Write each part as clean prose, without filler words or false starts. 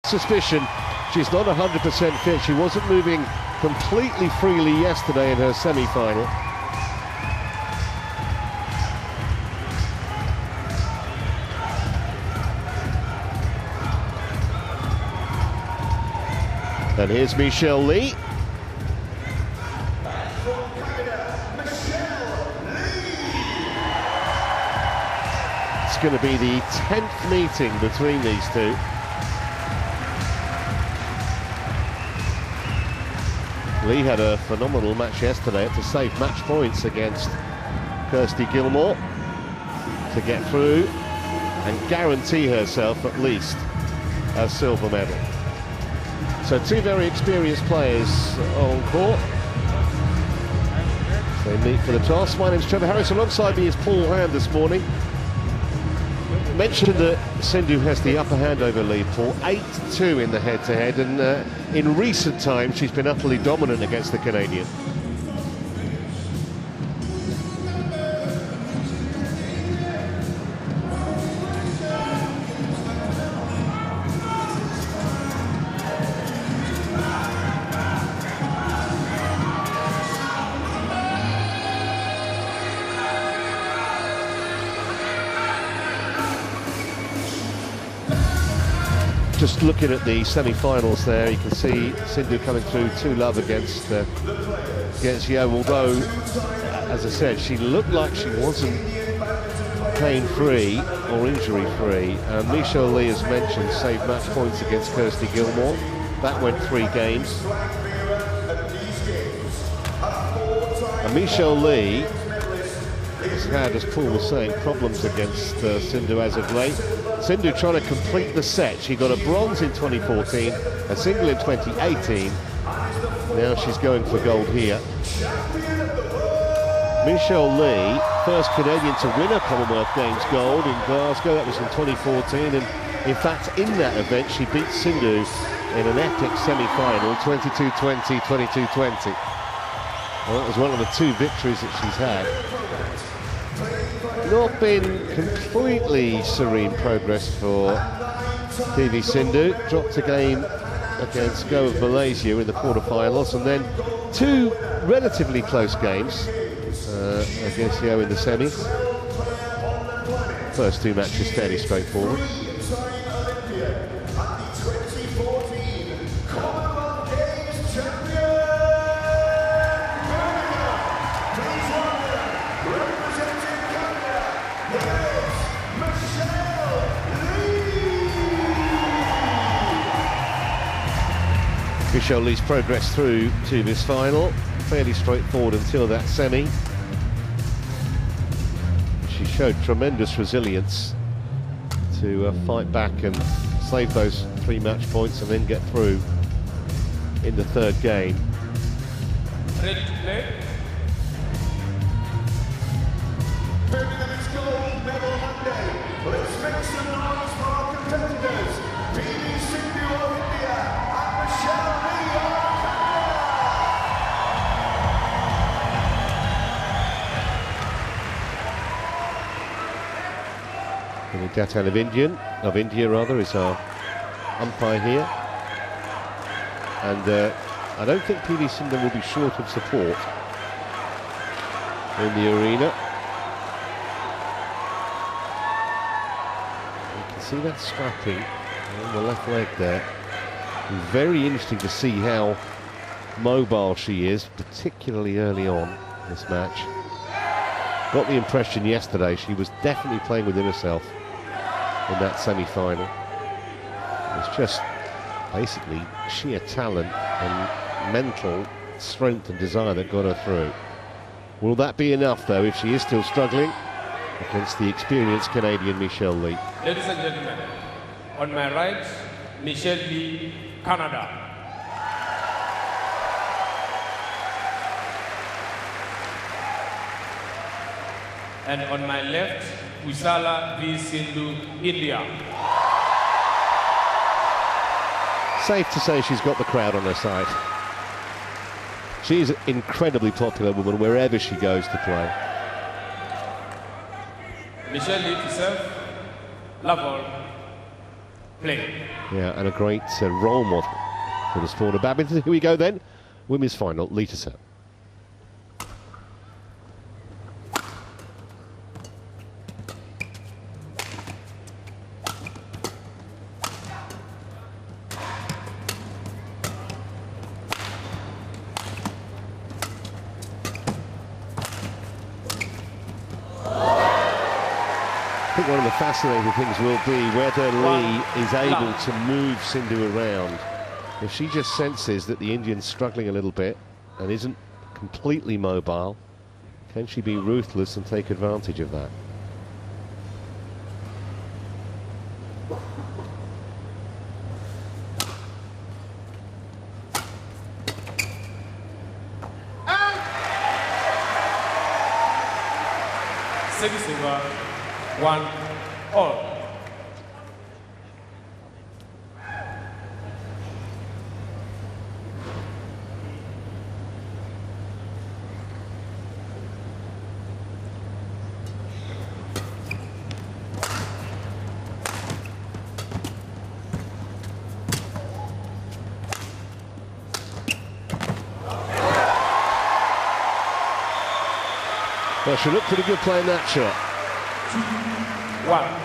Suspicion she's not 100% fit. She wasn't moving completely freely yesterday in her semi-final. And here's Michelle Lee. It's going to be the 10th meeting between these two. Lee had a phenomenal match yesterday to save match points against Kirsty Gilmore to get through and guarantee herself at least a silver medal. So two very experienced players on court. They meet for the toss. My name's Trevor Harris. Alongside me is Paul Hand this morning. Mentioned that Sindhu has the upper hand over Lee, Paul. 8-2 in the head-to-head, and in recent times she's been utterly dominant against the Canadian. Just looking at the semi-finals there, you can see Sindhu coming through 2-love against Yeo, although, as I said, she looked like she wasn't pain-free or injury-free. Michelle Lee, as mentioned, saved match points against Kirsty Gilmore. That went 3 games. And Michelle Lee has had, as Paul was saying, problems against Sindhu as of late. Sindhu trying to complete the set. She got a bronze in 2014, a single in 2018. Now she's going for gold here. Michelle Lee, first Canadian to win a Commonwealth Games gold in Glasgow. That was in 2014, and in fact in that event she beat Sindhu in an epic semi-final, 22-20, 22-20. Well, that was one of the 2 victories that she's had. Not been completely serene progress for PV Sindhu. Dropped a game against Go of Malaysia in the quarterfinals, and then 2 relatively close games against Yeo in the semis. First 2 matches fairly straightforward. Michelle Lee's progress through to this final, fairly straightforward until that semi. She showed tremendous resilience to fight back and save those 3 match points and then get through in the 3rd game. Ready to play? Maybe the next gold medal Monday. Let's make some noise for our competitors. PV Sindhu of India and Michelle Lee of Canada. Datan of India is our umpire here. And I don't think PV Sindhu will be short of support in the arena. See that strapping on the left leg there. Very interesting to see how mobile she is, particularly early on in this match. Got the impression yesterday she was definitely playing within herself in that semi-final. It's just basically sheer talent and mental strength and desire that got her through. Will that be enough, though, if she is still struggling against the experienced Canadian Michelle Lee? Ladies and gentlemen, on my right, Michelle Lee, Canada. And on my left, PUSARLA Venkata Sindhu, India. Safe to say she's got the crowd on her side. She's an incredibly popular woman wherever she goes to play. Michelle Lee to serve, love all, play. Yeah, and a great role model for the sport of badminton. Here we go then, women's final, Lita set. I think one of the fascinating things will be whether Lee is able to move Sindhu around. If she just senses that the Indian's struggling a little bit and isn't completely mobile, can she be ruthless and take advantage of that? Service over 1-all. Well, she looked pretty good playing that shot. 2-1.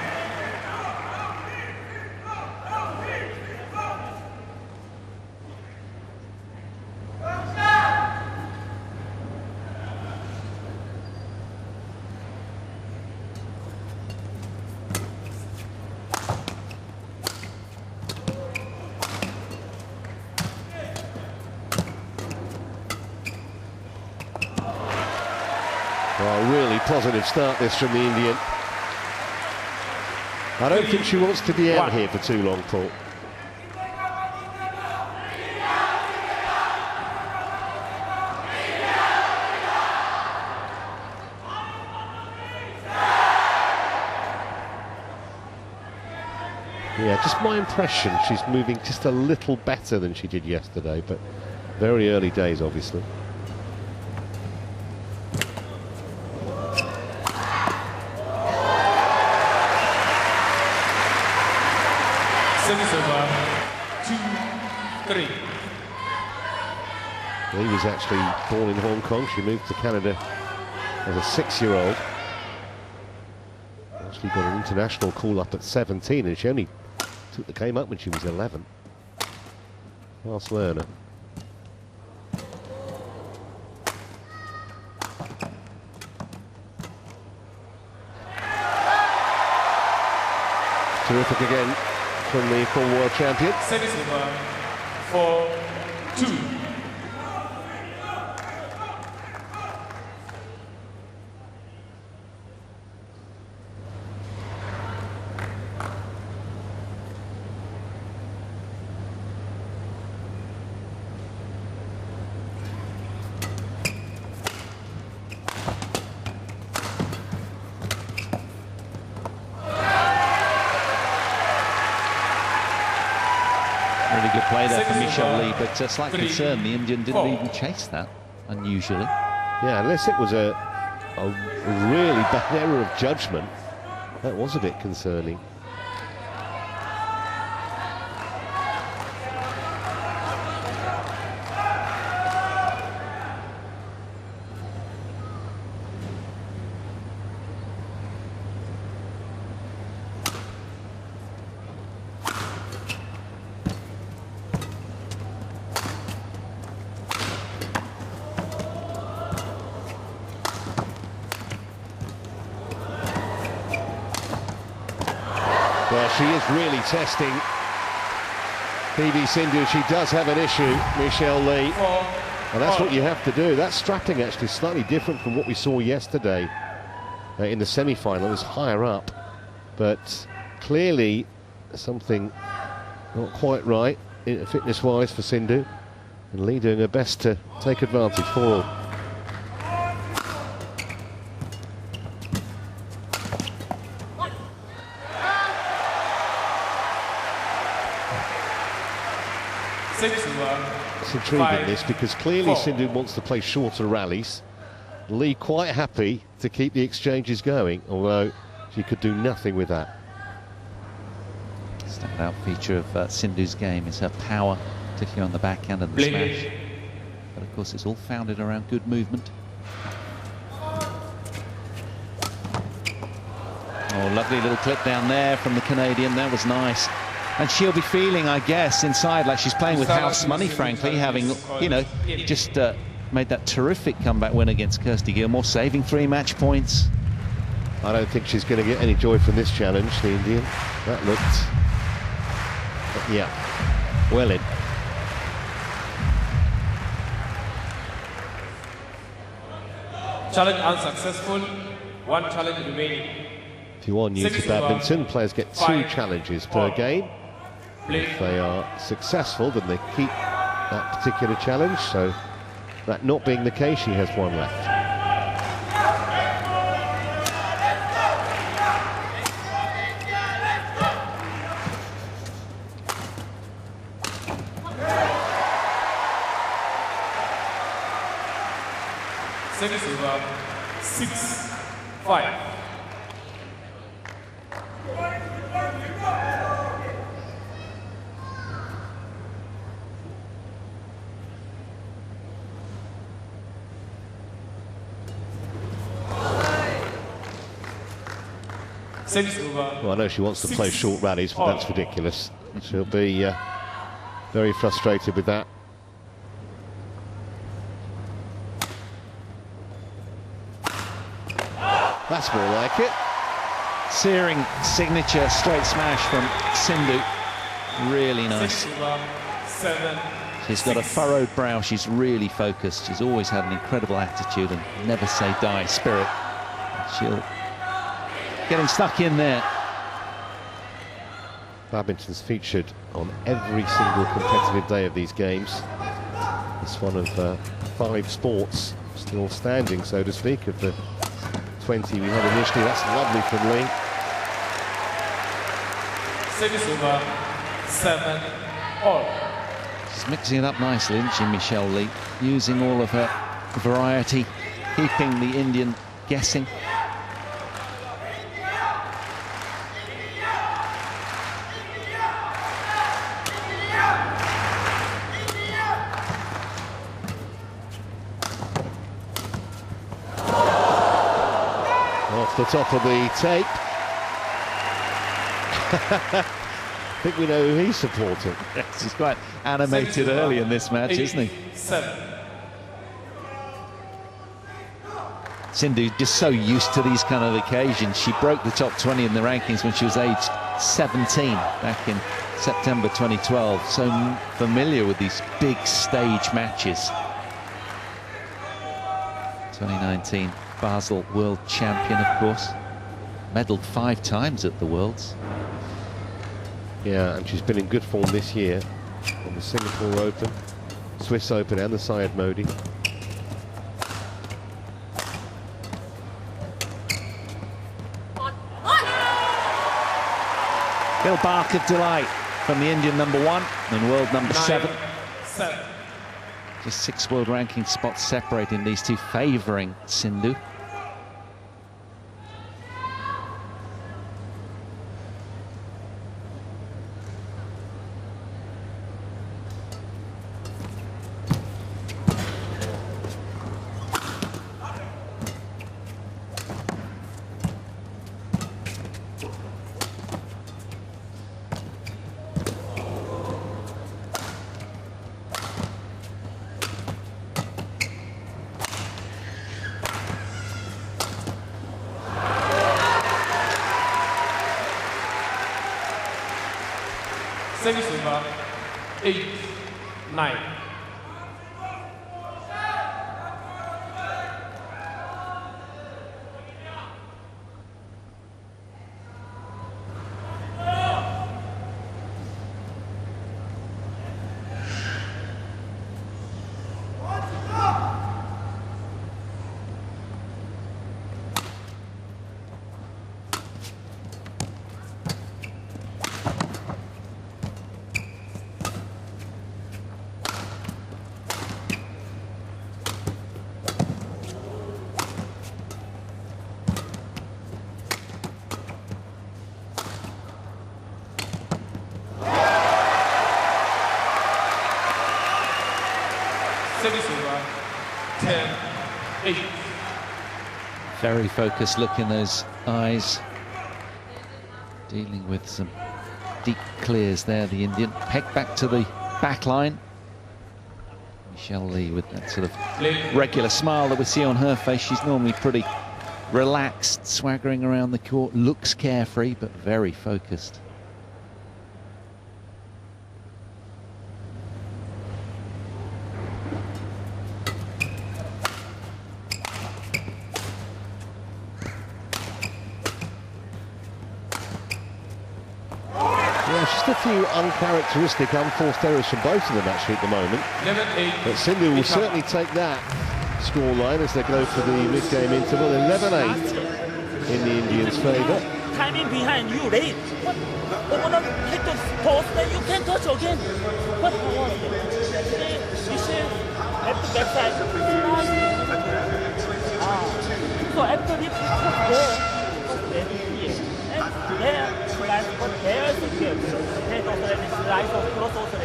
Well, a really positive start this from the Indian. I don't think she wants to be out here for too long, Paul. Yeah, just my impression, she's moving just a little better than she did yesterday, but very early days, obviously. Service over 2-3. Lee was actually born in Hong Kong. She moved to Canada as a 6-year-old. Actually got an international call-up at 17, and she only took the game up when she was 11. Fast learner. Terrific again from the former world champion. Service over 4-2. Really good play there from Michelle Lee, but a slight concern, the Indian didn't even chase that, unusually. Yeah, unless it was a really bad error of judgment, that was a bit concerning. Well, she is really testing PV Sindhu. She does have an issue, Michelle Lee. And that's what you have to do. That strapping actually slightly different from what we saw yesterday in the semi-final. It was higher up, but clearly something not quite right fitness-wise for Sindhu. And Lee doing her best to take advantage for all. It's intriguing this, because clearly Sindhu wants to play shorter rallies. Lee quite happy to keep the exchanges going, although she could do nothing with that. It's Standout feature of Sindhu's game is her power, particularly on the backhand and the smash. But of course, it's all founded around good movement. Oh, lovely little clip down there from the Canadian. That was nice. And she'll be feeling, I guess, inside like she's playing with house money, frankly, having, you know, just made that terrific comeback win against Kirsty Gilmore, saving 3 match points. I don't think she's going to get any joy from this challenge, the Indian. That looked, yeah, well in. Challenge unsuccessful. 1 challenge remaining. If you are new to badminton, players get 2 challenges per game. If they are successful, then they keep that particular challenge. So that not being the case, she has 1 left. Service over 6-5. Well, I know she wants to play short rallies, but that's ridiculous. She'll be very frustrated with that. That's more like it. Searing signature straight smash from Sindhu. Really nice. She's got a furrowed brow. She's really focused. She's always had an incredible attitude and never say die spirit. She'll getting stuck in there. Badminton's featured on every single competitive day of these games. It's one of 5 sports still standing, so to speak, of the 20 we had initially. That's lovely from Lee. Service over 7-all. She's mixing it up nicely, isn't she, Michelle Lee? Using all of her variety, keeping the Indian guessing. Off the top of the tape. I think we know who he's supporting. Yes, he's quite animated early in this match, isn't he? 7. Sindhu just so used to these kind of occasions. She broke the top 20 in the rankings when she was aged 17 back in September 2012. So familiar with these big stage matches. 2019 Basel World Champion, of course. Medalled 5 times at the Worlds. Yeah, and she's been in good form this year on the Singapore Open, Swiss Open and the Syed Modi. Little bark of delight from the Indian #1 and world number 7. Just 6 world ranking spots separating these two, favouring Sindhu. Service over 8-9. Service over. 10-8. Very focused look in those eyes. Dealing with some deep clears there, the Indian. Pegged back to the back line. Michelle Lee with that sort of regular smile that we see on her face. She's normally pretty relaxed, swaggering around the court, looks carefree, but very focused. Just a few uncharacteristic, unforced errors from both of them actually at the moment. But Sindhu will certainly take that scoreline as they go for the mid-game interval. 11-8 in the Indians' favour. Timing behind you, late. But opponent hit the post, then you can touch again. What was it? Michelle at the backside. So after this, there, but there's a game. There's also a life of cross also.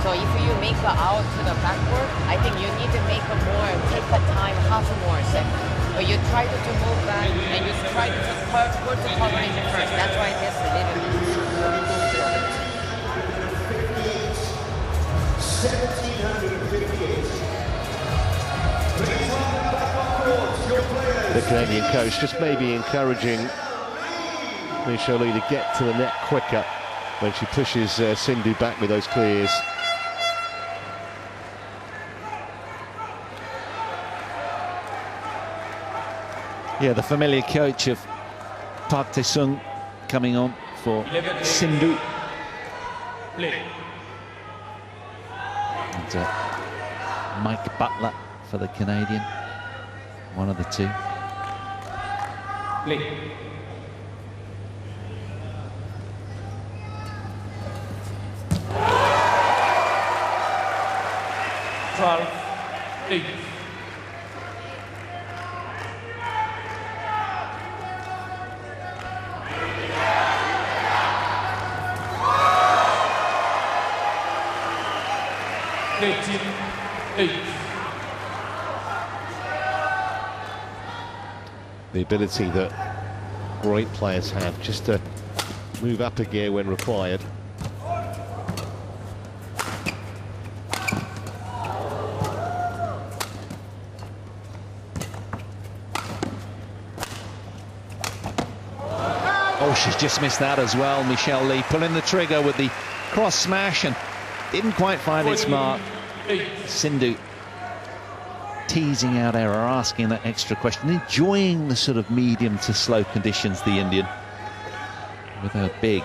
So if you make an out to the backward, I think you need to make a more, take the time half more second. But you try to move back and you try to put the coverage first. That's why it is a little The Canadian coach just maybe encouraging Michelle Lee to get to the net quicker when she pushes Sindhu back with those clears. Yeah, the familiar coach of Park Tae-sung coming on for Sindhu. And Mike Butler for the Canadian. One of the two. Play. Twelve, 8. The ability that great players have just to move up a gear when required. Oh, she's just missed that as well, Michelle Lee, pulling the trigger with the cross smash and didn't quite find its mark. Sindhu teasing out error, asking that extra question, enjoying the sort of medium to slow conditions, the Indian, with her big,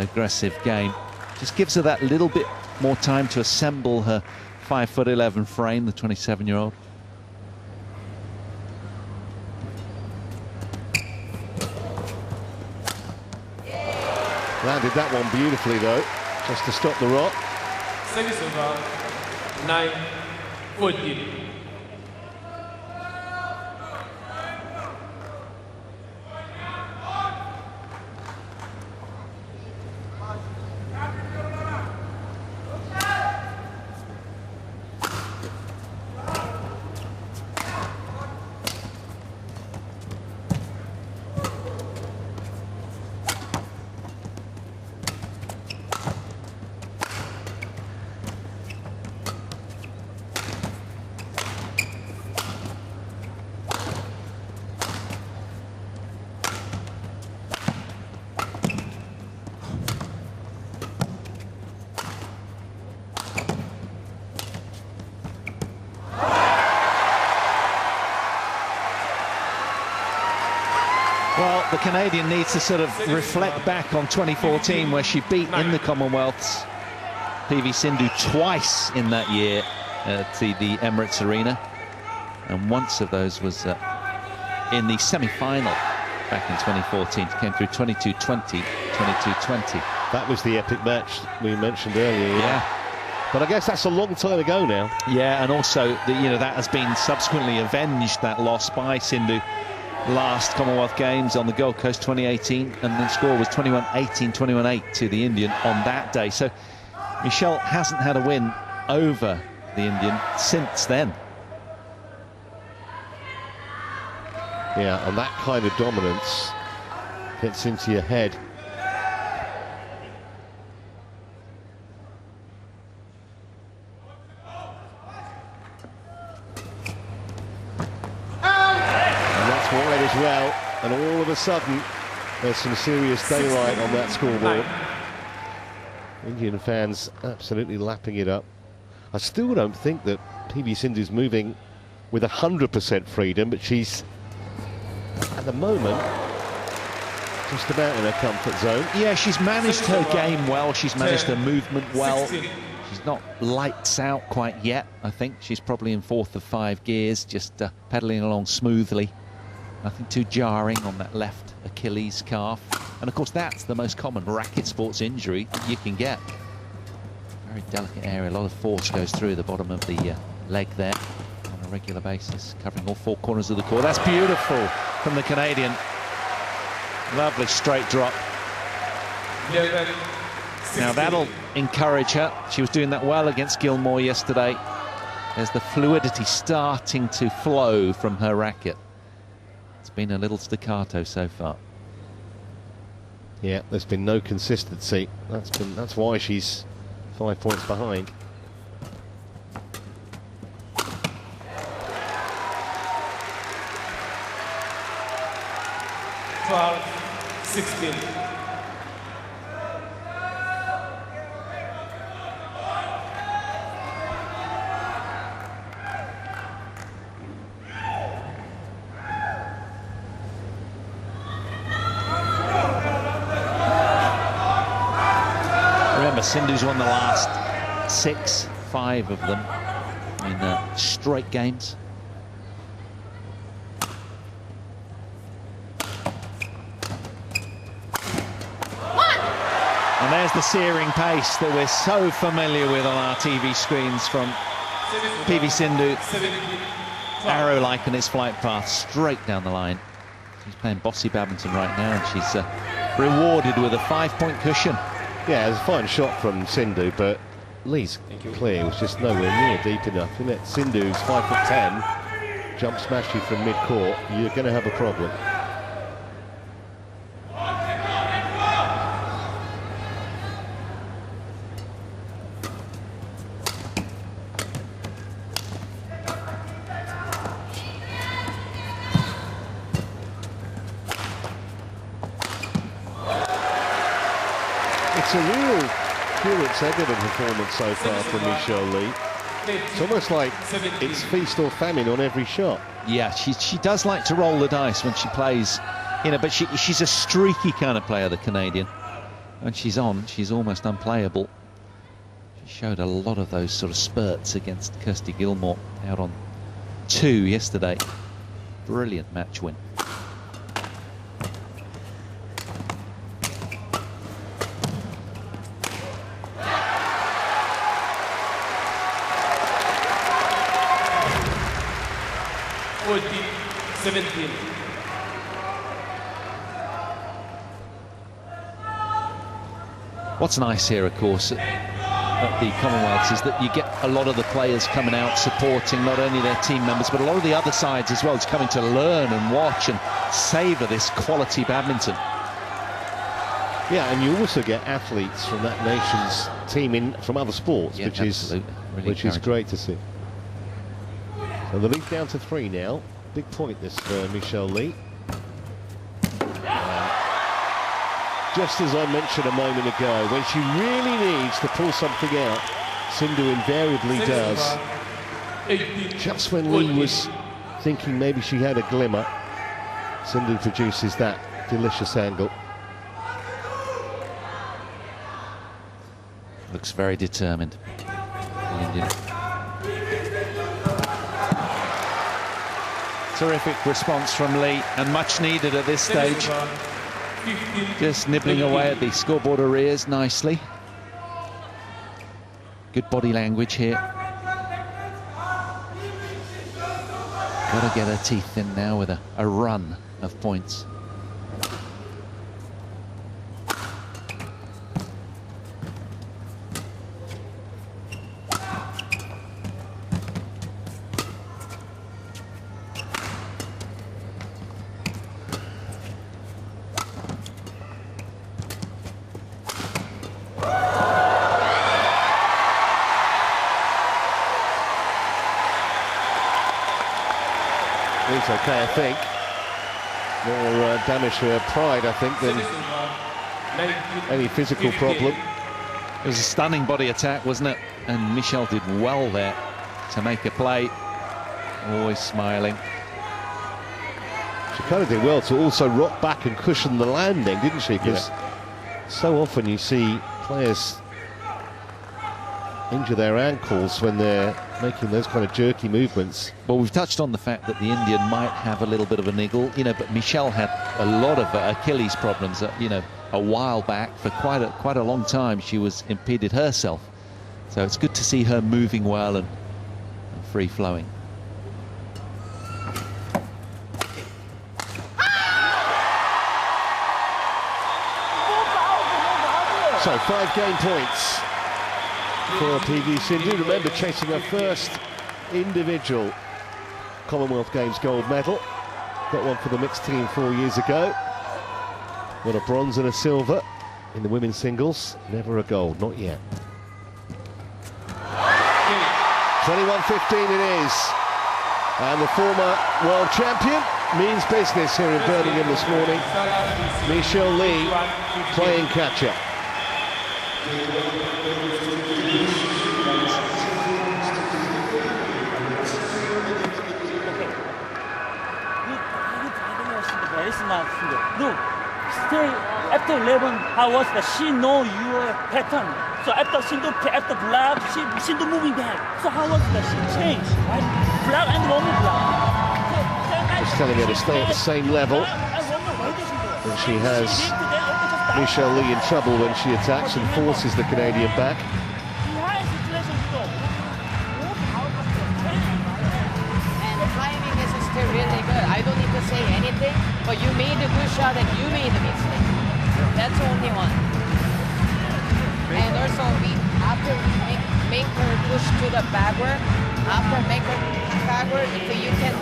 aggressive game. Just gives her that little bit more time to assemble her 5'11" frame, the 27-year-old. Landed that one beautifully though, just to stop the rot. Service over. 9-14. Well, the Canadian needs to sort of reflect back on 2014, where she beat in the Commonwealths PV Sindhu twice in that year at the Emirates Arena, and once of those was in the semi-final back in 2014. It came through 22-20, 22-20. That was the epic match we mentioned earlier. Yeah. But I guess that's a long time ago now. Yeah, and also that has been subsequently avenged, that loss by Sindhu last Commonwealth Games on the Gold Coast 2018, and the score was 21-18, 21-8 to the Indian on that day. So Michelle hasn't had a win over the Indian since then. Yeah, and that kind of dominance gets into your head. As well, and all of a sudden there's some serious daylight on that scoreboard. Indian fans absolutely lapping it up. I still don't think that PV Sindhu's moving with 100% freedom, but she's at the moment just about in her comfort zone. Yeah, she's managed her game well, she's managed her movement well. She's not lights out quite yet. I think she's probably in 4th of 5 gears, just pedaling along smoothly. Nothing too jarring on that left Achilles calf. And of course, that's the most common racket sports injury you can get. Very delicate area. A lot of force goes through the bottom of the leg there on a regular basis, covering all 4 corners of the court. That's beautiful from the Canadian. Lovely straight drop. Now that'll encourage her. She was doing that well against Gilmore yesterday. There's the fluidity starting to flow from her racket. It's been a little staccato so far. Yeah, there's been no consistency. That's why she's 5 points behind. Sindhu's won the last 6, 5 of them in straight games. And there's the searing pace that we're so familiar with on our TV screens from PV Sindhu. Arrow-like in its flight path, straight down the line. She's playing bossy badminton right now, and she's rewarded with a 5-point cushion. Yeah, it was a fine shot from Sindhu, but Lee's clear was just nowhere near deep enough, isn't it? Sindhu's 5'10", jump smash you from mid-court, you're going to have a problem. It's a real curate's-evident performance so far from Michelle Lee. It's almost like it's feast or famine on every shot. Yeah, she does like to roll the dice when she plays, you know, but she's a streaky kind of player, the Canadian. When she's on, she's almost unplayable. She showed a lot of those sort of spurts against Kirsty Gilmore out on 2 yesterday. Brilliant match win. What's nice here, of course, at the Commonwealths is that you get a lot of the players coming out supporting not only their team members but a lot of the other sides as well. It's coming to learn and watch and savour this quality badminton. Yeah, and you also get athletes from that nation's team in from other sports, Yeah, which really is great to see. So the lead down to 3 now. Big point this for Michelle Lee. Just as I mentioned a moment ago, when she really needs to pull something out, Sindhu invariably does. Just when Lee was thinking maybe she had a glimmer, Sindhu produces that delicious angle. Looks very determined, the Indian. Terrific response from Lee, and much needed at this stage. Just nibbling away at the scoreboard arrears nicely. Good body language here. Got to get her teeth in now with a run of points. It's okay, I think. More damage to her pride, I think, than any physical problem. It was a stunning body attack, wasn't it? And Michelle did well there to make a play. Always smiling. She kind of did well to also rock back and cushion the landing, didn't she? Because so often you see players injure their ankles when they're making those kind of jerky movements. Well, we've touched on the fact that the Indian might have a little bit of a niggle, you know, but Michelle had a lot of Achilles problems, you know, a while back. For quite a long time she was impeded herself. So it's good to see her moving well and free-flowing. So 5 game points for PV Sindhu. Remember, chasing her first individual Commonwealth Games gold medal. Got one for the mixed team 4 years ago. Got a bronze and a silver in the women's singles. Never a gold, not yet. 21-15 it is. And the former world champion means business here in Birmingham this morning. Michelle Lee playing catch-up. Very smart. Look, stay after 11 hours that she know your pattern. So after block, Sindhu moving back. So how was that she changed? Right? Block and moment block. Just telling her to stay at the same level. And she has Michelle Lee in trouble when she attacks and forces the Canadian back. Really good. I don't need to say anything, but you made a good shot and you made a mistake. That's the only one. And also, after we make her push to the backward, after make her backward, if you can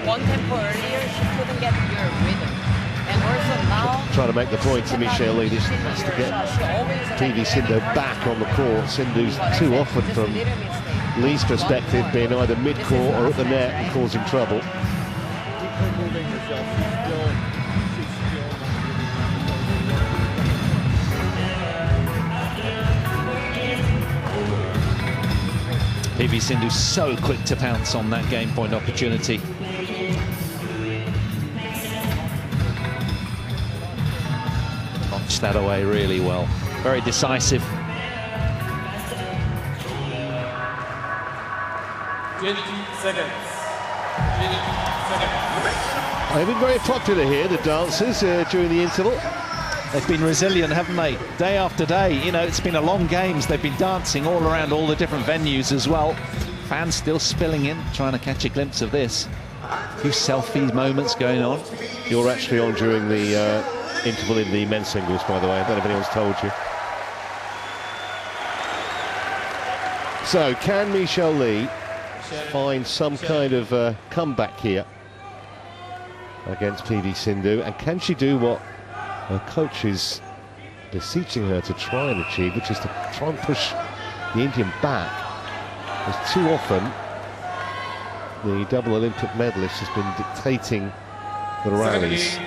one tempo earlier, she couldn't get your rhythm. And also now, trying to make the point to Michelle Lee, this has to get PV Sindhu back on the court. Sindhu's too often, from Lee's perspective, being either mid-court or at the net and causing trouble. PV Sindhu so quick to pounce on that game point opportunity. Notched that away really well. Very decisive. 20 seconds. 20 seconds. They've been very popular here, the dancers, during the interval. They've been resilient, haven't they? Day after day. You know, it's been a long games. They've been dancing all around all the different venues as well. Fans still spilling in, trying to catch a glimpse of this. A few selfie moments going on. You're actually on during the interval in the men's singles, by the way. I don't know if anyone's told you. So, can Michelle Lee find some kind of comeback here against PV Sindhu? And can she do what her coach is beseeching her to try and achieve, which is to try and push the Indian back? As too often, the double Olympic medalist has been dictating the rallies.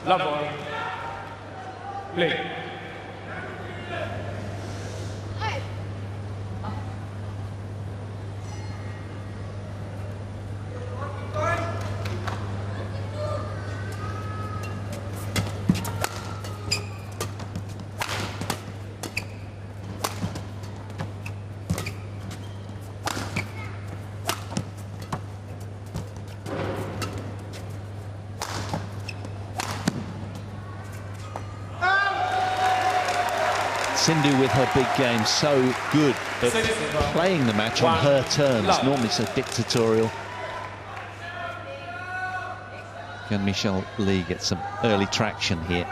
Love play. Sindhu with her big game, so good at playing the match on her terms, normally so dictatorial. can Michelle Lee get some early traction here?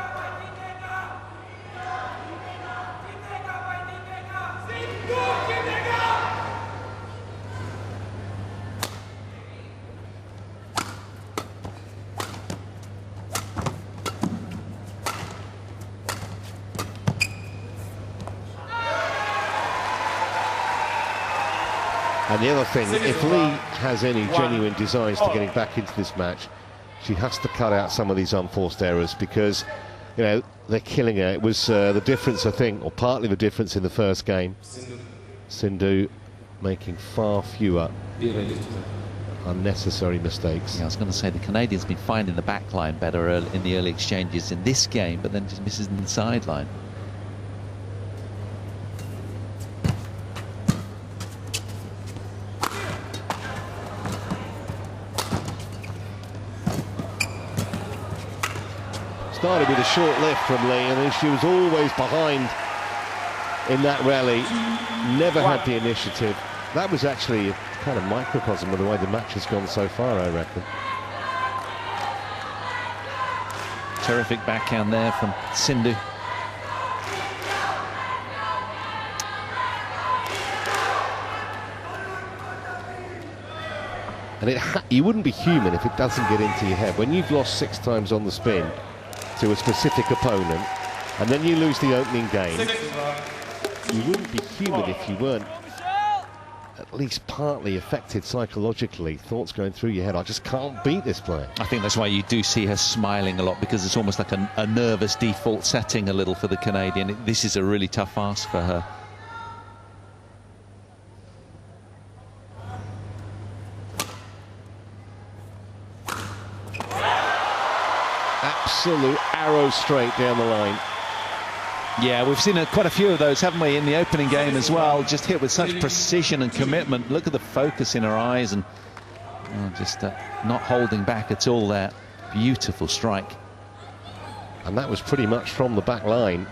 And the other thing, if Lee has any genuine designs to getting back into this match, she has to cut out some of these unforced errors, because, you know, they're killing her. It was the difference, I think, or partly the difference in the first game. Sindhu making far fewer unnecessary mistakes. Yeah, I was going to say the Canadian's been finding the back line better in the early exchanges in this game, but then just misses in the sideline. Started with a short lift from Lee, and then she was always behind in that rally, never had the initiative. That was actually a kind of microcosm of the way the match has gone so far, I reckon. Terrific backhand there from Sindhu. And you wouldn't be human if it doesn't get into your head. When you've lost 6 times on the spin to a specific opponent, and then you lose the opening game, you wouldn't be human if you weren't at least partly affected psychologically. Thoughts going through your head, I just can't beat this player. I think that's why you do see her smiling a lot, because it's almost like a nervous default setting a little for the Canadian. This is a really tough ask for her. Absolute arrow straight down the line. Yeah, we've seen quite a few of those, haven't we, in the opening game as well. Just hit with such precision and commitment. Look at the focus in her eyes, and just not holding back at all there. Beautiful strike. And that was pretty much from the back line.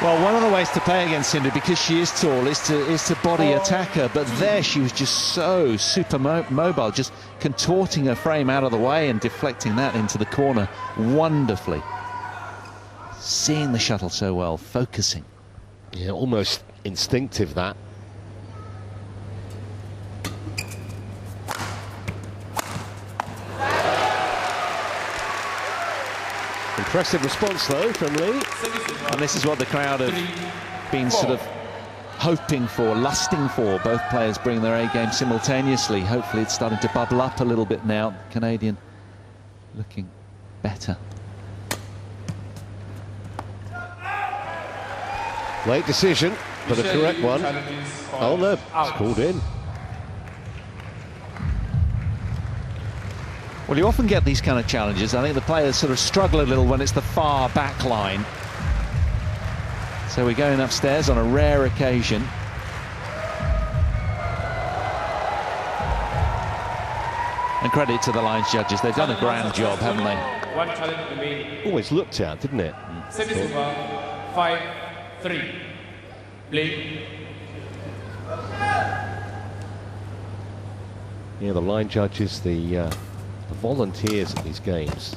Well, one of the ways to play against Sindhu, because she is tall, is to body attack her. But there she was just so super mobile, just contorting her frame out of the way and deflecting that into the corner wonderfully. Seeing the shuttle so well, focusing. Yeah, almost instinctive, that. Impressive response, though, from Lee. And this is what the crowd have been sort of hoping for, lusting for. Both players bring their A-game simultaneously. Hopefully it's starting to bubble up a little bit now. Canadian looking better. Late decision, but a correct one. Oh no, it's called in. Well, you often get these kind of challenges. I think the players sort of struggle a little when it's the far back line. So we're going upstairs on a rare occasion. And credit to the lines judges. They've done a grand job, haven't they? One challenge remaining. Always looked at, didn't it? Service over 5-3. Play. Yeah, the line judges, the volunteers at these games.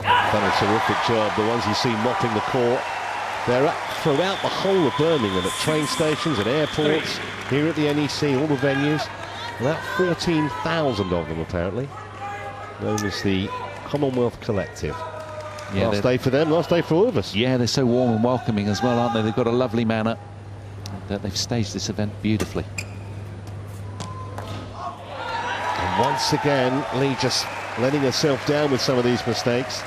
Done a terrific job. The ones you see mopping the court, they're up throughout the whole of Birmingham, at train stations, at airports, here at the NEC, all the venues. About 14,000 of them, apparently, known as the Commonwealth Collective. Yeah, last day for them, last day for all of us. Yeah, they're so warm and welcoming as well, aren't they? They've got a lovely manner. They've staged this event beautifully. And once again, Lee just letting herself down with some of these mistakes.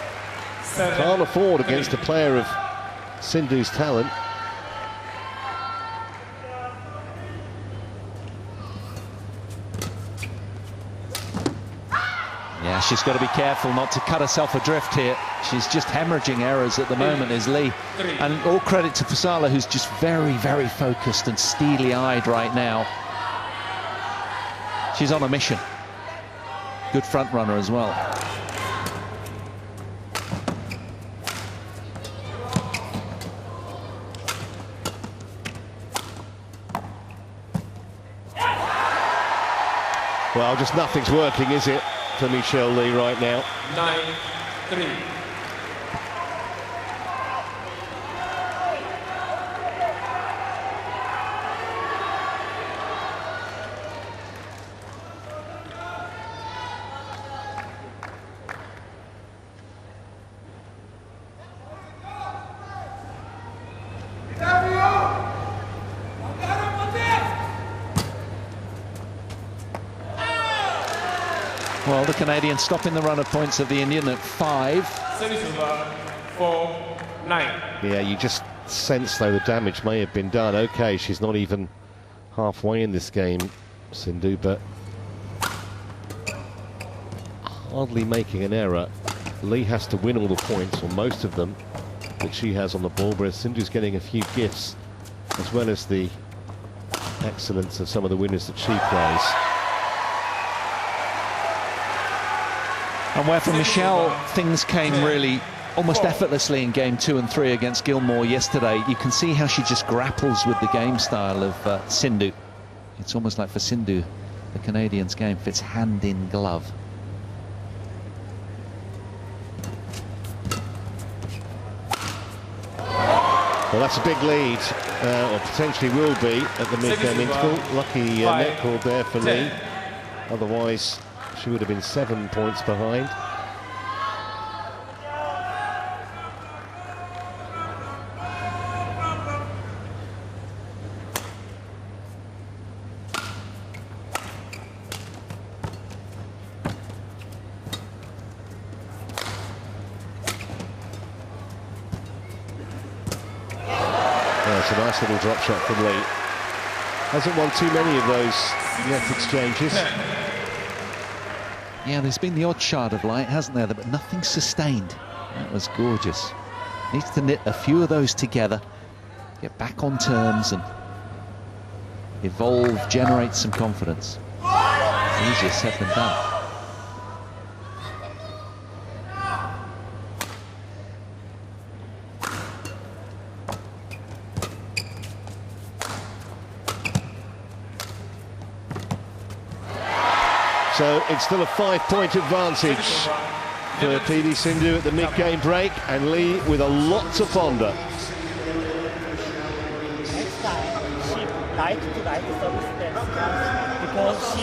Can't afford against a player of Sindhu's talent. Yeah, she's got to be careful not to cut herself adrift here. She's just hemorrhaging errors at the moment, is Lee. And all credit to PUSARLA, who's just very, very focused and steely-eyed right now. She's on a mission. Good front runner as well. Well, just nothing's working, is it, for Michelle Lee right now? 9-3. Well, the Canadian stopping the run of points of the Indian at 5. 4-9. Yeah, you just sense, though, the damage may have been done. OK, she's not even halfway in this game, Sindhu, but hardly making an error. Lee has to win all the points, or most of them, that she has on the ball, whereas Sindhu's getting a few gifts, as well as the excellence of some of the winners that she plays. And where for Michelle, things came really almost effortlessly in game 2 and 3 against Gilmore yesterday. You can see how she just grapples with the game style of Sindhu. It's almost like for Sindhu, the Canadian's game fits hand in glove. Well, that's a big lead, or potentially will be, at the mid-game interval. Lucky net called there for Lee. Otherwise, she would have been 7 points behind. It's a nice little drop shot from Lee. Hasn't won too many of those net exchanges. Yeah, there's been the odd shard of light, hasn't there? But nothing sustained. That was gorgeous. Needs to knit a few of those together, get back on terms and evolve, generate some confidence. Easier said than done. So it's still a 5-point advantage for PV Sindhu at the mid-game break, and Lee with a lot to ponder. Next time, she liked to write service steps because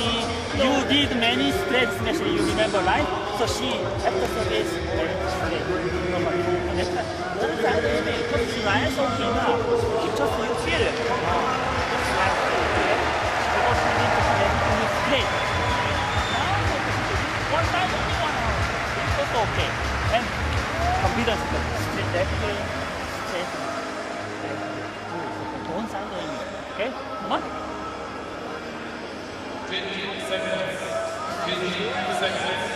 you did many straight smashes, you remember, right? So she, after service, straight. Next time, all the time, because she lies on him now, he just you feel it. Just like because she needs to be straight. One side, only one arm. It's also okay. And confidence, straight left, straight. One side only. Okay? Come on. 20 seconds. 20 seconds.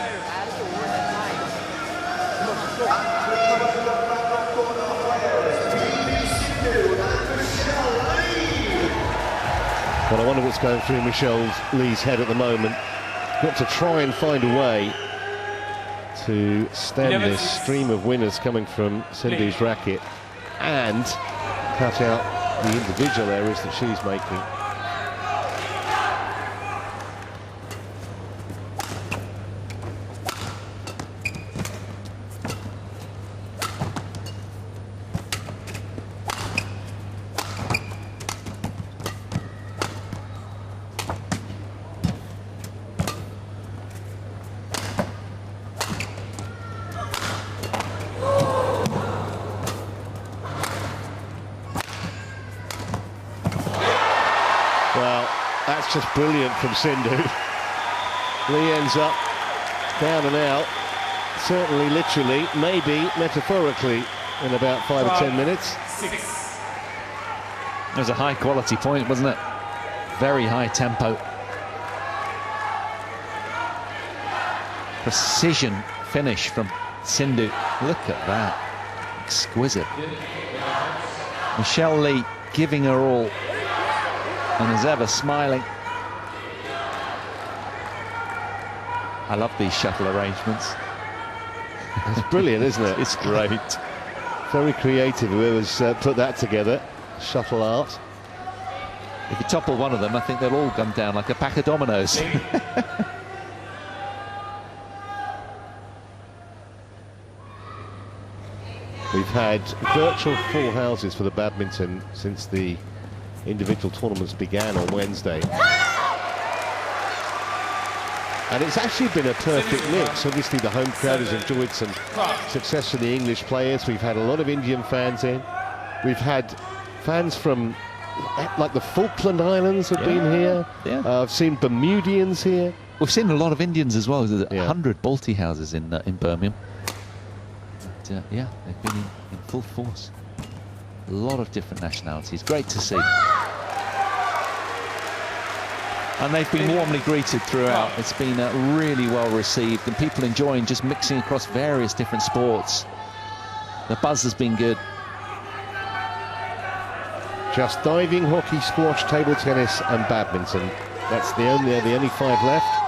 Well, I wonder what's going through Michelle Lee's head at the moment. Got to try and find a way to stem this stream of winners coming from Sindhu's racket and cut out the individual errors that she's making. Well, that's just brilliant from Sindhu. Lee ends up down and out, certainly literally, maybe metaphorically, in about 5 or 10 minutes. 6. It was a high quality point, wasn't it? Very high tempo. Precision finish from Sindhu. Look at that. Exquisite. Michelle Lee giving her all, and as ever smiling. I love these shuttle arrangements. It's brilliant, isn't it? It's great. Very creative, whoever's put that together. Shuttle art. If you topple one of them, I think they'll all come down like a pack of dominoes. We've had virtual full houses for the badminton since the individual tournaments began on Wednesday. And it's actually been a perfect mix. Obviously the home crowd has enjoyed some success from the English players. We've had a lot of Indian fans in. We've had fans from like the Falkland Islands have been here. Yeah. I've seen Bermudians here. We've seen a lot of Indians as well. There's 100 Yeah. Balti houses in Birmingham. But, yeah, they've been in full force. A lot of different nationalities. Great to see. And they've been warmly greeted throughout. It's been really well received, and people enjoying just mixing across various different sports. The buzz has been good. Just diving, hockey, squash, table tennis and badminton. That's the only 5 left.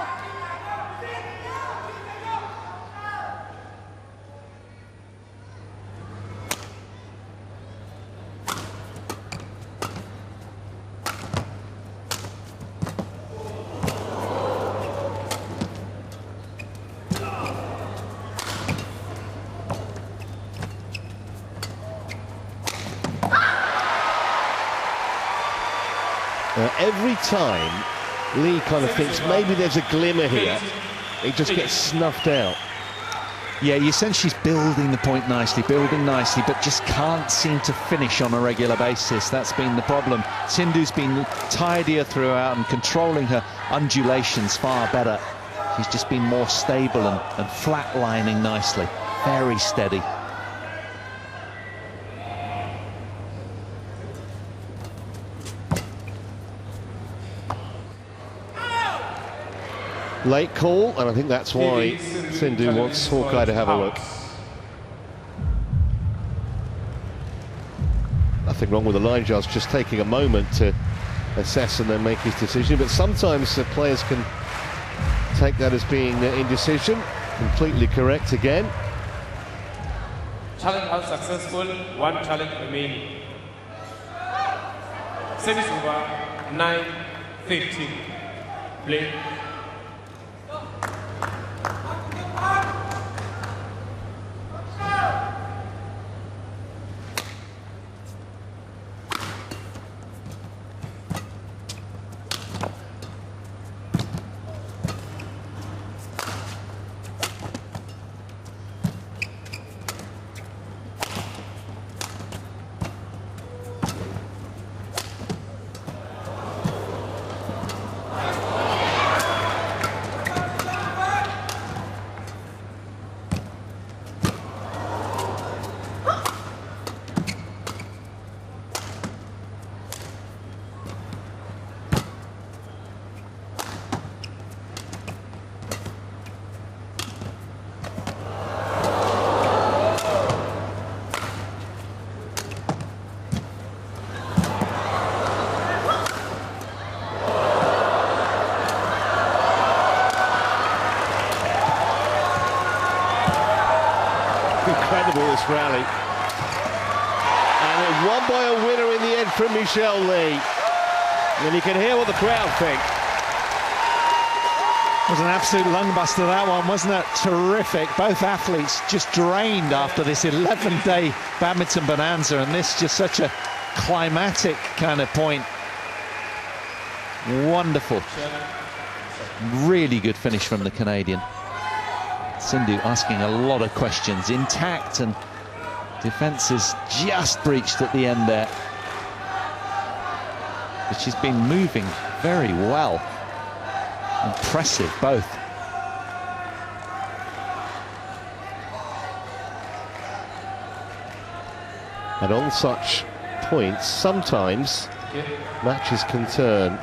Every time Lee kind of thinks maybe there's a glimmer here, he just gets snuffed out. Yeah, you sense she's building the point nicely, but just can't seem to finish on a regular basis. That's been the problem. Sindhu's been tidier throughout and controlling her undulations far better. She's just been more stable and flatlining nicely. Very steady. Late call, and I think that's why Sindhu wants Hawkeye to have a look. Nothing wrong with the line judge just taking a moment to assess and then make his decision, but sometimes the players can take that as being indecision. Completely correct again. Challenge unsuccessful, 1 challenge remaining. Service over, 9-15. Play. Incredible, this rally. And it won by a winner in the end from Michelle Lee. And you can hear what the crowd think. It was an absolute lungbuster, that one, wasn't it? Terrific. Both athletes just drained after this 11-day badminton bonanza, and this just such a climatic kind of point. Wonderful. Really good finish from the Canadian. Sindhu asking a lot of questions, intact, and defence is just breached at the end there. But she's been moving very well. Impressive, both. And on such points, sometimes matches can turn.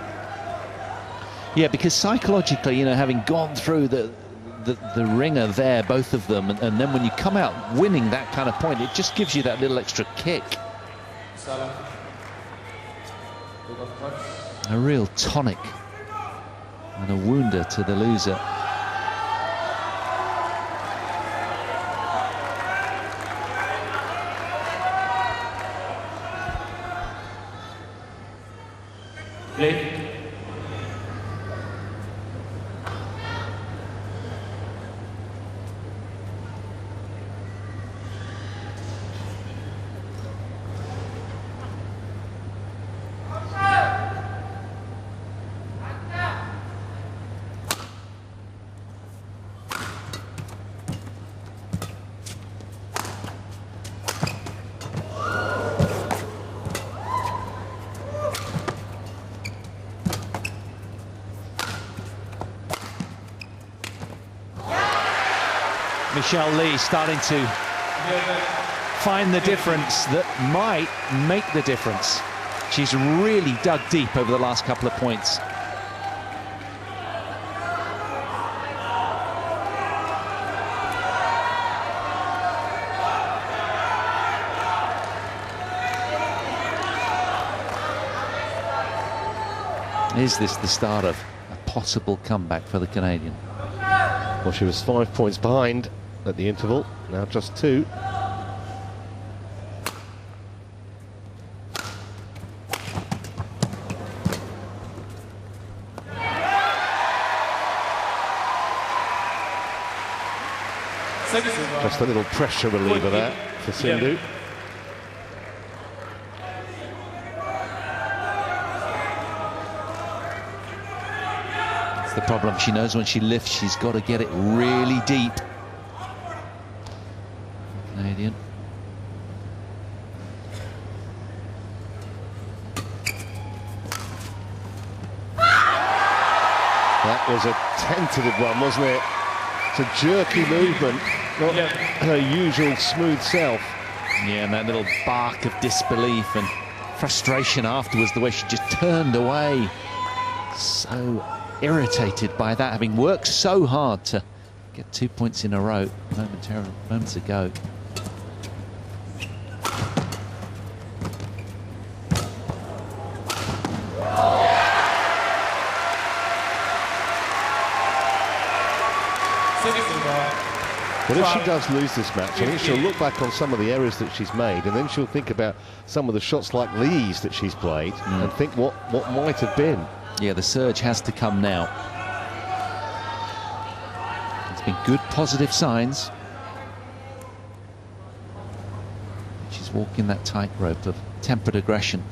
Yeah, because psychologically, you know, having gone through the ringer there, both of them, and then when you come out winning that kind of point, it just gives you that little extra kick. A real tonic and a wounder to the loser. Play. Michelle Lee starting to find the difference that might make the difference. She's really dug deep over the last couple of points. Is this the start of a possible comeback for the Canadian? Well, she was 5 points behind at the interval, now just 2. Just a little pressure reliever there for Sindhu. That's the problem. She knows when she lifts, she's got to get it really deep. Canadian. That was a tentative one, wasn't it? It's a jerky movement, not her usual smooth self. Yeah, and that little bark of disbelief and frustration afterwards, the way she just turned away. So irritated by that, having worked so hard to get 2 points in a row moments ago. But if she does lose this match, I think she'll look back on some of the errors that she's made, and then she'll think about some of the shots like Lee's that she's played, and think what might have been. Yeah, the surge has to come now. It's been good, positive signs. She's walking that tightrope of tempered aggression.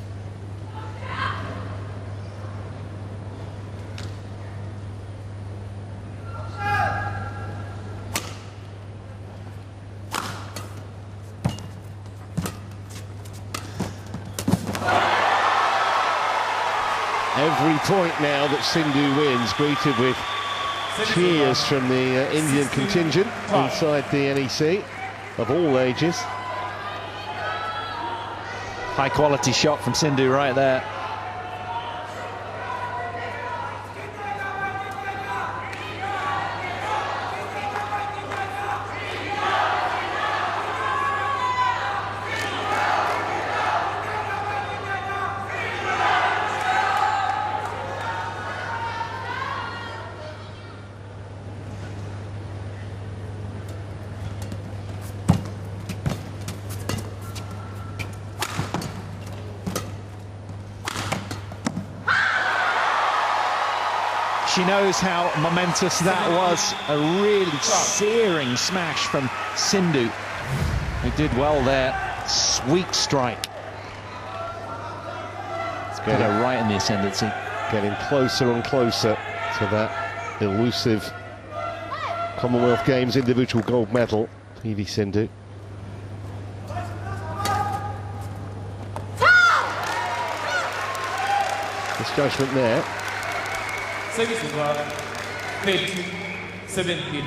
Every point now that Sindhu wins, greeted with cheers from the Indian contingent inside the NEC of all ages. High quality shot from Sindhu right there. She knows how momentous that was. A really searing smash from Sindhu, who did well there. Sweet strike. It's got her right in the ascendancy. Getting closer and closer to that elusive Commonwealth Games individual gold medal, PV Sindhu. Misjudgment there. Service over 17.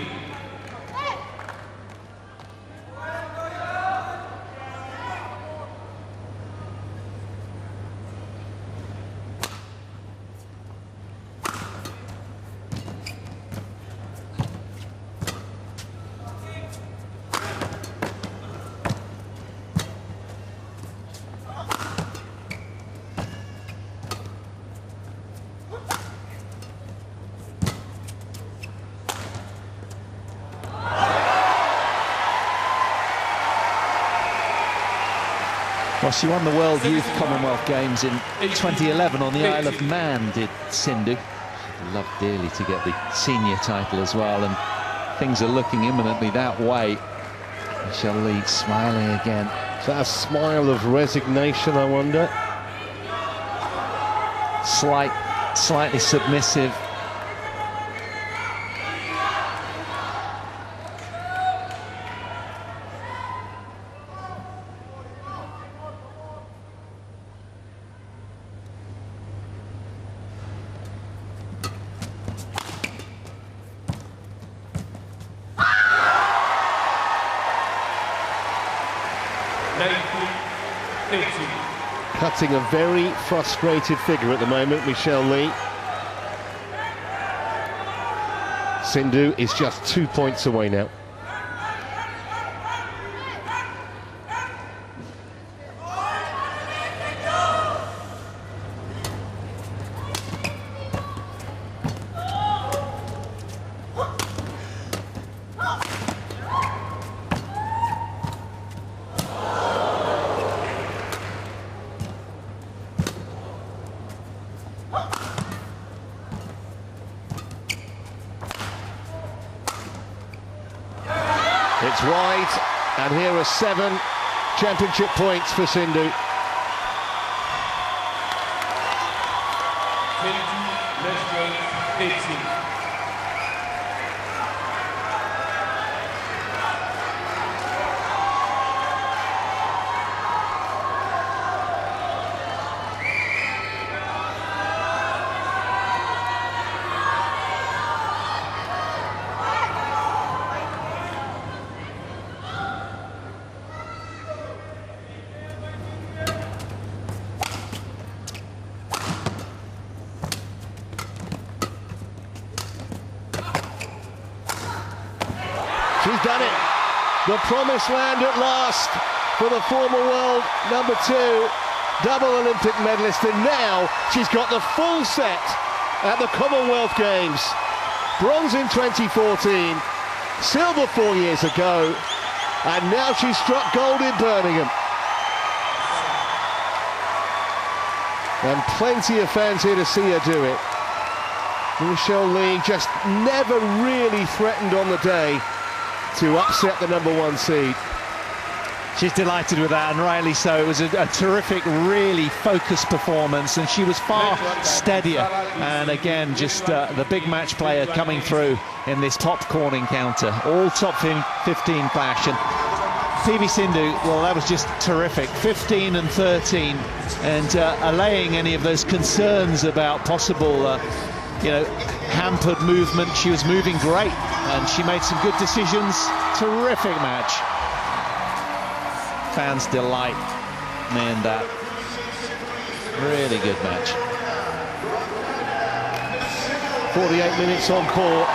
Well, she won the World Youth Commonwealth Games in 2011 on the Isle of Man, did Sindhu. She'd love dearly to get the senior title as well, and things are looking imminently that way. Michelle Lee smiling again. Is that a smile of resignation, I wonder? Slightly submissive. Cutting a very frustrated figure at the moment, Michelle Lee. Sindhu is just 2 points away now. It's wide, and here are 7 championship points for Sindhu. 18. She's done it. The promised land at last for the former world #2, double Olympic medalist, and now she's got the full set at the Commonwealth Games. Bronze in 2014, silver 4 years ago, and now she's struck gold in Birmingham. And plenty of fans here to see her do it. Michelle Lee just never really threatened on the day to upset the #1 seed. She's delighted with that, and rightly so. It was a terrific, really focused performance, and she was far steadier. And again, just the big match player coming through in this popcorn encounter. All top 15 clash. And PV Sindhu, well, that was just terrific. 15 and 13, and allaying any of those concerns about possible hampered movement. She was moving great, and she made some good decisions. Terrific match. Fans delight in that. Really good match. 48 minutes on court.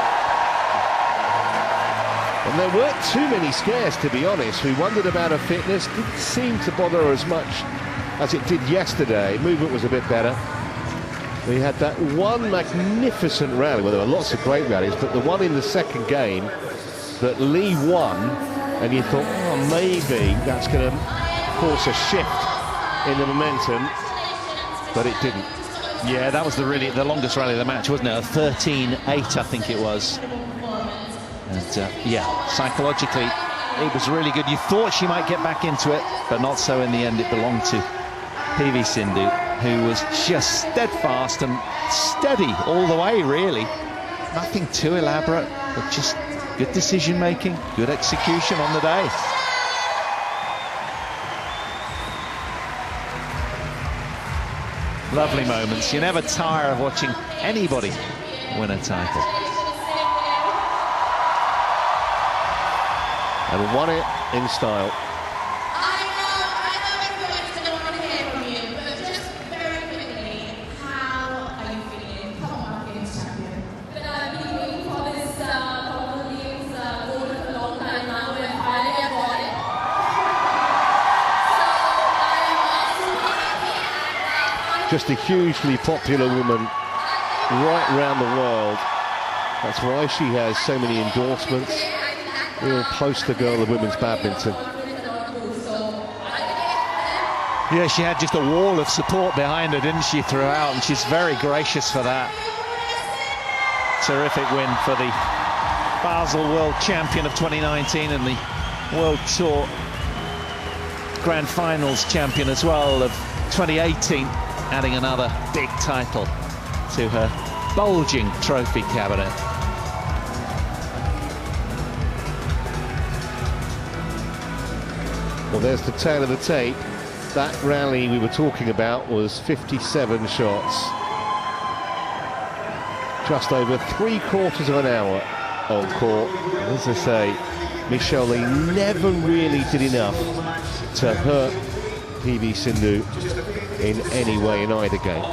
And there weren't too many scares, to be honest. We wondered about her fitness. Didn't seem to bother her as much as it did yesterday. Movement was a bit better. We had that one magnificent rally. Well, there were lots of great rallies, but the one in the second game that Lee won, and you thought, oh, maybe that's going to cause a shift in the momentum, but it didn't. Yeah, that was the longest rally of the match, wasn't it? A 13-8, I think it was. And yeah, psychologically, it was really good. You thought she might get back into it, but not so in the end. It belonged to PV Sindhu, who was just steadfast and steady all the way, really. Nothing too elaborate, but just good decision-making, good execution on the day. Lovely moments. You never tire of watching anybody win a title. And won it in style. Just a hugely popular woman right around the world. That's why she has so many endorsements. Real poster girl of women's badminton. Yeah, she had just a wall of support behind her, didn't she, throughout, and she's very gracious for that. Terrific win for the Basel World Champion of 2019 and the World Tour Grand Finals champion as well of 2018, adding another big title to her bulging trophy cabinet. Well, there's the tail of the tape. That rally we were talking about was 57 shots. Just over 3/4 of an hour on court. And as I say, Michelle Lee never really did enough to hurt PV Sindhu in any way in either game.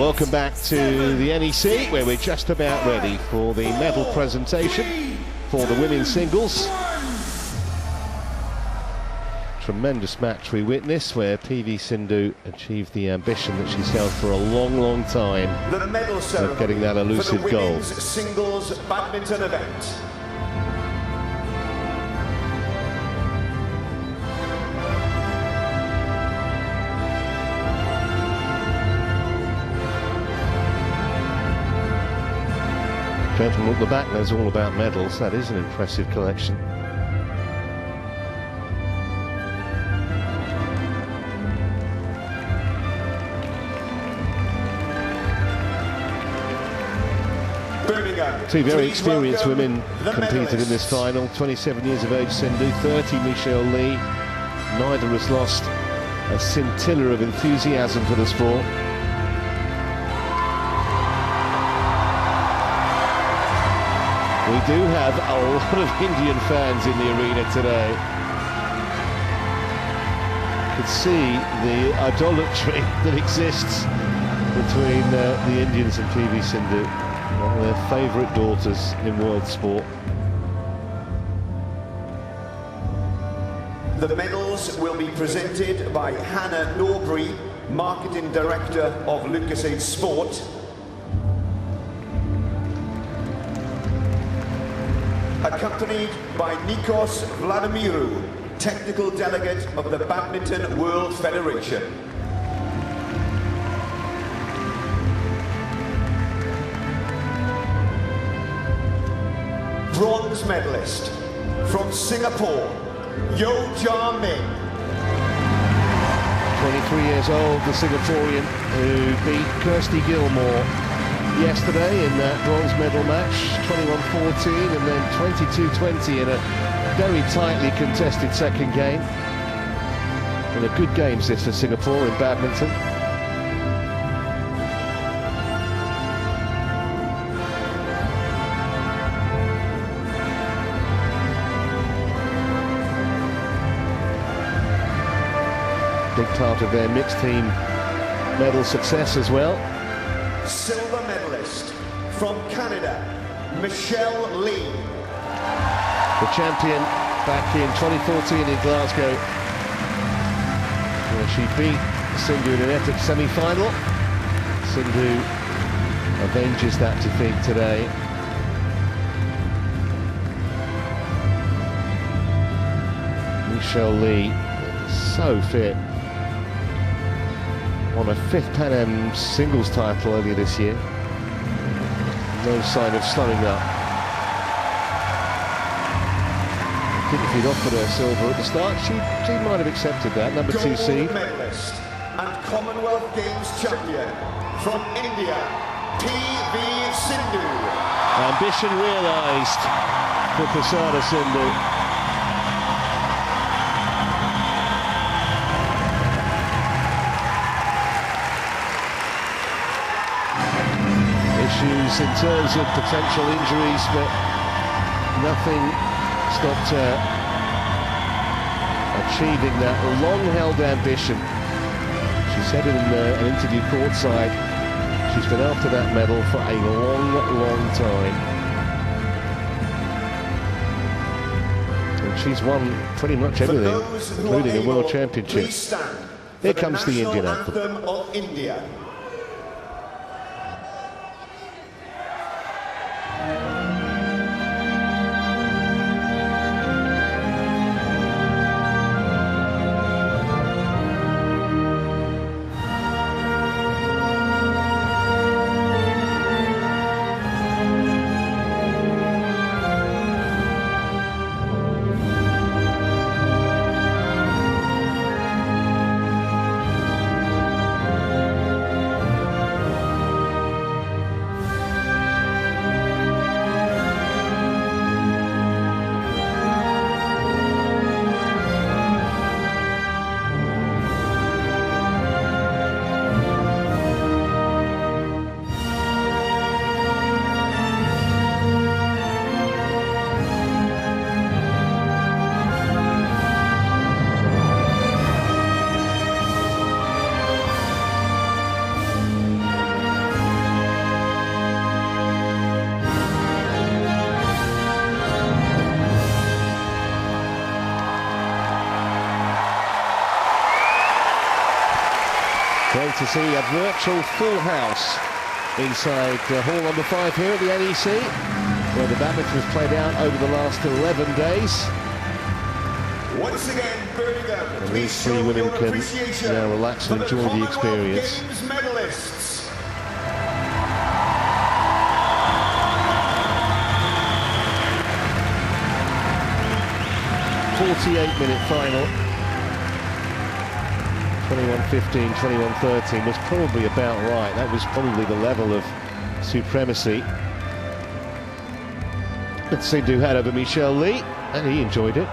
welcome back to the NEC, where we're just about ready for the medal presentation for the women's singles. Tremendous match we witnessed, where PV Sindhu achieved the ambition that she's held for a long, long time The medal of getting that elusive for the goal. women's singles badminton event. Gentleman at the back knows all about medals. That is an impressive collection. Two very experienced women competed in this final. 27 years of age Sindhu, 30 Michelle Lee. Neither has lost a scintilla of enthusiasm for the sport. We do have a lot of Indian fans in the arena today. You can see the idolatry that exists between the Indians and PV Sindhu. One of their favourite daughters in world sport. The medals will be presented by Hannah Norbury, Marketing Director of LucasAid Sport. Accompanied by Nikos Vladimirou, Technical Delegate of the Badminton World Federation. Bronze medalist from Singapore, Yo Jia Ming. 23 years old, the Singaporean who beat Kirsty Gilmore yesterday in that bronze medal match, 21-14 and then 22-20 in a very tightly contested second game. And a good games this for Singapore in badminton. Big part of their mixed team medal success as well. Silver medalist from Canada, Michelle Lee. The champion back in 2014 in Glasgow, where she beat Sindhu in an epic semi-final. Sindhu avenges that defeat today. Michelle Lee, so fit. Won a 5th Pan Am singles title earlier this year. No sign of slowing up. I think if you'd offered her silver at the start, she might have accepted that. Number 2 seed. Gold medalist and Commonwealth Games champion from India, PV Sindhu. Ambition realised for PUSARLA Sindhu. In terms of potential injuries, but nothing stopped her achieving that long-held ambition. She said in an interview courtside, she's been after that medal for a long, long time. And she's won pretty much everything, including a world championship. Here comes the Indian anthem. Of India. to see a virtual full house inside hall number 5 here at the NEC, where the badminton was played out over the last 11 days. Once again, Birmingham, And please these three show women your can appreciation now relax and for enjoy the Commonwealth experience. Games medalists. .48-minute final. 21-15, 21-13 was probably about right. That was probably the level of supremacy that Sindhu had over Michelle Lee, and he enjoyed it.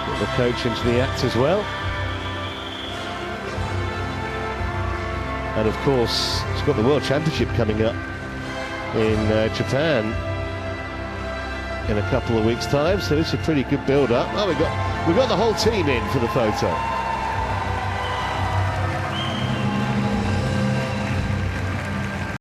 Get the coach into the act as well. And of course, he's got the World Championship coming up in Japan in a couple of weeks' time, so it's a pretty good build-up. Oh, we got the whole team in for the photo.